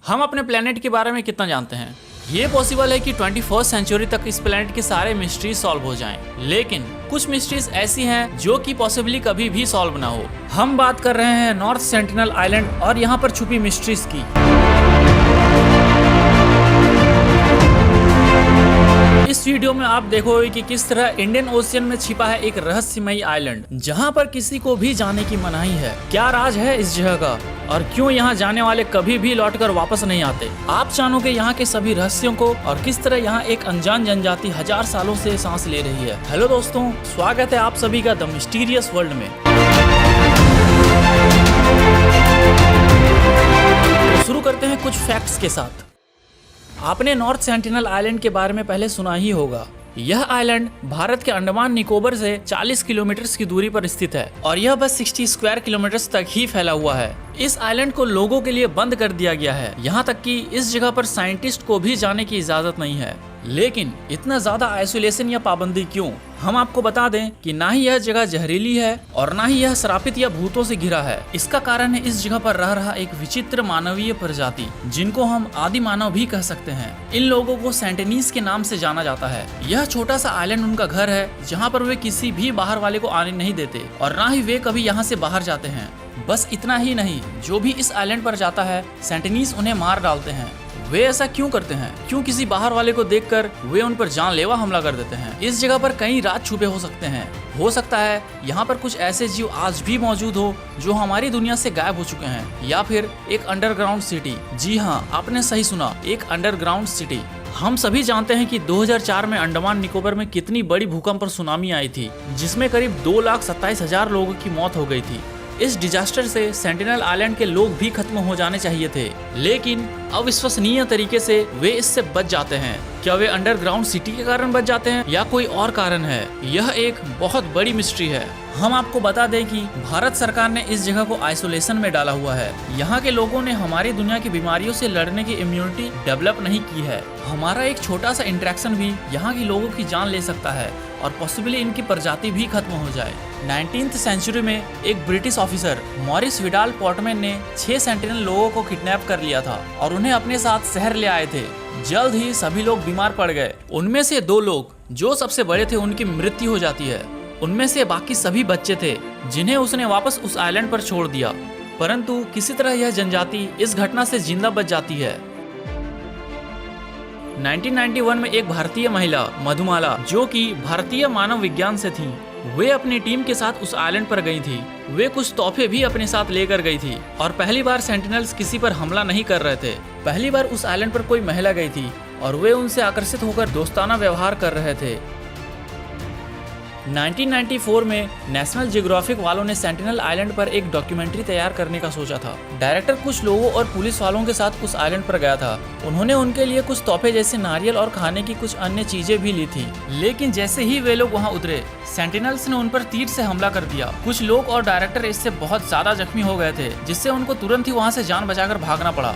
हम अपने प्लेनेट के बारे में कितना जानते हैं? ये पॉसिबल है कि 21st सेंचुरी तक इस प्लेनेट के सारे मिस्ट्रीज सॉल्व हो जाएं। लेकिन कुछ मिस्ट्रीज ऐसी हैं जो कि पॉसिबली कभी भी सॉल्व ना हो। हम बात कर रहे हैं नॉर्थ सेंटिनल आइलैंड और यहाँ पर छुपी मिस्ट्रीज की। इस वीडियो में आप देखोगे कि किस तरह इंडियन ओशियन में छिपा है एक रहस्यमयी आइलैंड, जहां पर किसी को भी जाने की मनाही है। क्या राज है इस जगह का और क्यों यहां जाने वाले कभी भी लौटकर वापस नहीं आते? आप जानोगे यहां के सभी रहस्यों को और किस तरह यहां एक अनजान जनजाति 1000 सालों से सांस ले रही है। हेलो दोस्तों, स्वागत है आप सभी का द मिस्टीरियस वर्ल्ड में। तो शुरू करते हैं कुछ फैक्ट्स के साथ। आपने नॉर्थ सेंटिनल आइलैंड के बारे में पहले सुना ही होगा। यह आइलैंड भारत के अंडमान निकोबार से 40 किलोमीटर की दूरी पर स्थित है और यह बस 60 स्क्वायर किलोमीटर तक ही फैला हुआ है। इस आइलैंड को लोगों के लिए बंद कर दिया गया है, यहाँ तक कि इस जगह पर साइंटिस्ट को भी जाने की इजाजत नहीं है। लेकिन इतना ज्यादा आइसोलेशन या पाबंदी क्यों? हम आपको बता दें कि ना ही यह जगह जहरीली है और ना ही यह श्रापित या भूतों से घिरा है। इसका कारण है इस जगह पर रह रहा एक विचित्र मानवीय प्रजाति, जिनको हम आदि मानव भी कह सकते हैं। इन लोगों को सेंटिनीज के नाम से जाना जाता है। यह छोटा सा आइलैंड उनका घर है, जहाँ पर वे किसी भी बाहर वाले को आने नहीं देते और ना ही वे कभी यहाँ से बाहर जाते हैं। बस इतना ही नहीं, जो भी इस आइलैंड पर जाता है सेंटिनीज उन्हें मार डालते हैं। वे ऐसा क्यों करते हैं? क्यों किसी बाहर वाले को देखकर वे उन पर जानलेवा हमला कर देते हैं? इस जगह पर कई राज छुपे हो सकते हैं। हो सकता है यहाँ पर कुछ ऐसे जीव आज भी मौजूद हो जो हमारी दुनिया से गायब हो चुके हैं, या फिर एक अंडरग्राउंड सिटी। जी हाँ, आपने सही सुना, एक अंडरग्राउंड सिटी। हम सभी जानते हैं कि 2004 में अंडमान निकोबार में कितनी बड़ी भूकंप और सुनामी आई थी, जिसमें करीब 2,27,000 लोगों की मौत हो गई थी। इस डिजास्टर से सेंटिनल आइलैंड के लोग भी खत्म हो जाने चाहिए थे, लेकिन अविश्वसनीय तरीके से वे इससे बच जाते हैं। क्या वे अंडरग्राउंड सिटी के कारण बच जाते हैं या कोई और कारण है? यह एक बहुत बड़ी मिस्ट्री है। हम आपको बता दें कि भारत सरकार ने इस जगह को आइसोलेशन में डाला हुआ है। यहाँ के लोगों ने हमारी दुनिया की बीमारियों से लड़ने की इम्यूनिटी डेवलप नहीं की है। हमारा एक छोटा सा इंटरेक्शन भी यहाँ के लोगों की जान ले सकता है और पॉसिबली इनकी प्रजाति भी खत्म हो जाए। 19th सेंचुरी में एक British officer Maurice Vidal Portman ने 6 सेंटिनल लोगों को किडनैप कर लिया था और उन्हें अपने साथ शहर ले आए थे। जल्द ही सभी लोग बीमार पड़ गए। उनमें से 2 लोग जो सबसे बड़े थे उनकी मृत्यु हो जाती है। उनमें से बाकी सभी बच्चे थे जिन्हें उसने वापस उस आइलैंड पर छोड़ दिया, परंतु किसी तरह यह जनजाति इस घटना से जिंदा बच जाती है। 1991 में एक भारतीय महिला मधुमाला, जो कि भारतीय मानव विज्ञान से थी, वे अपनी टीम के साथ उस आइलैंड पर गई थी। वे कुछ तोहफे भी अपने साथ लेकर गई थी और पहली बार सेंटिनल्स किसी पर हमला नहीं कर रहे थे। पहली बार उस आइलैंड पर कोई महिला गई थी और वे उनसे आकर्षित होकर दोस्ताना व्यवहार कर रहे थे। 1994 में नेशनल जियोग्राफिक वालों ने सेंटिनल आइलैंड पर एक डॉक्यूमेंट्री तैयार करने का सोचा था। डायरेक्टर कुछ लोगों और पुलिस वालों के साथ उस आइलैंड पर गया था। उन्होंने उनके लिए कुछ तोहफे जैसे नारियल और खाने की कुछ अन्य चीजें भी ली थी, लेकिन जैसे ही वे लोग वहां उतरे, सेंटिनल्स ने उन पर तीर से हमला कर दिया। कुछ लोग और डायरेक्टर इससे बहुत ज्यादा जख्मी हो गए थे, जिससे उनको तुरंत ही वहां से जान बचाकर भागना पड़ा।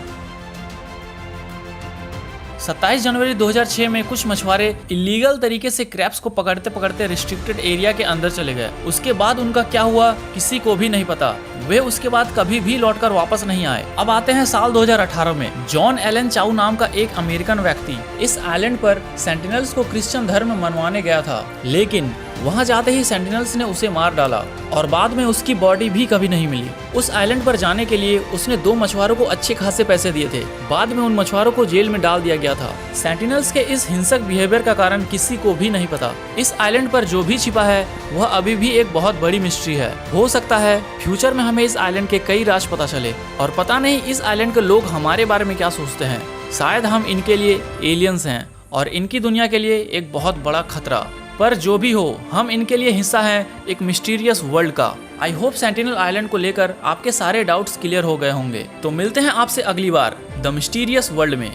27 जनवरी 2006 में कुछ मछुआरे इलीगल तरीके से क्रैब्स को पकड़ते पकड़ते रिस्ट्रिक्टेड एरिया के अंदर चले गए। उसके बाद उनका क्या हुआ किसी को भी नहीं पता। वे उसके बाद कभी भी लौटकर वापस नहीं आए। अब आते हैं साल 2018 में। जॉन एलन चाउ नाम का एक अमेरिकन व्यक्ति इस आइलैंड पर सेंटिनल्स को क्रिश्चियन धर्म मनवाने गया था, लेकिन वहां जाते ही सेंटिनल्स ने उसे मार डाला और बाद में उसकी बॉडी भी कभी नहीं मिली। उस आइलैंड पर जाने के लिए उसने 2 मछुआरों को अच्छे खासे पैसे दिए थे। बाद में उन मछुआरों को जेल में डाल दिया गया था। सेंटिनल्स के इस हिंसक बिहेवियर का कारण किसी को भी नहीं पता। इस आइलैंड पर जो भी छिपा है वह अभी भी एक बहुत बड़ी मिस्ट्री है। हो सकता है फ्यूचर में हमें इस आइलैंड के कई राज पता चले और पता नहीं इस आइलैंड के लोग हमारे बारे में क्या सोचते हैं। शायद हम इनके लिए एलियंस हैं और इनकी दुनिया के लिए एक बहुत बड़ा खतरा। पर जो भी हो, हम इनके लिए हिस्सा हैं एक मिस्टीरियस वर्ल्ड का। आई होप सेंटिनल आइलैंड को लेकर आपके सारे डाउट्स क्लियर हो गए होंगे। तो मिलते हैं आपसे अगली बार द मिस्टीरियस वर्ल्ड में।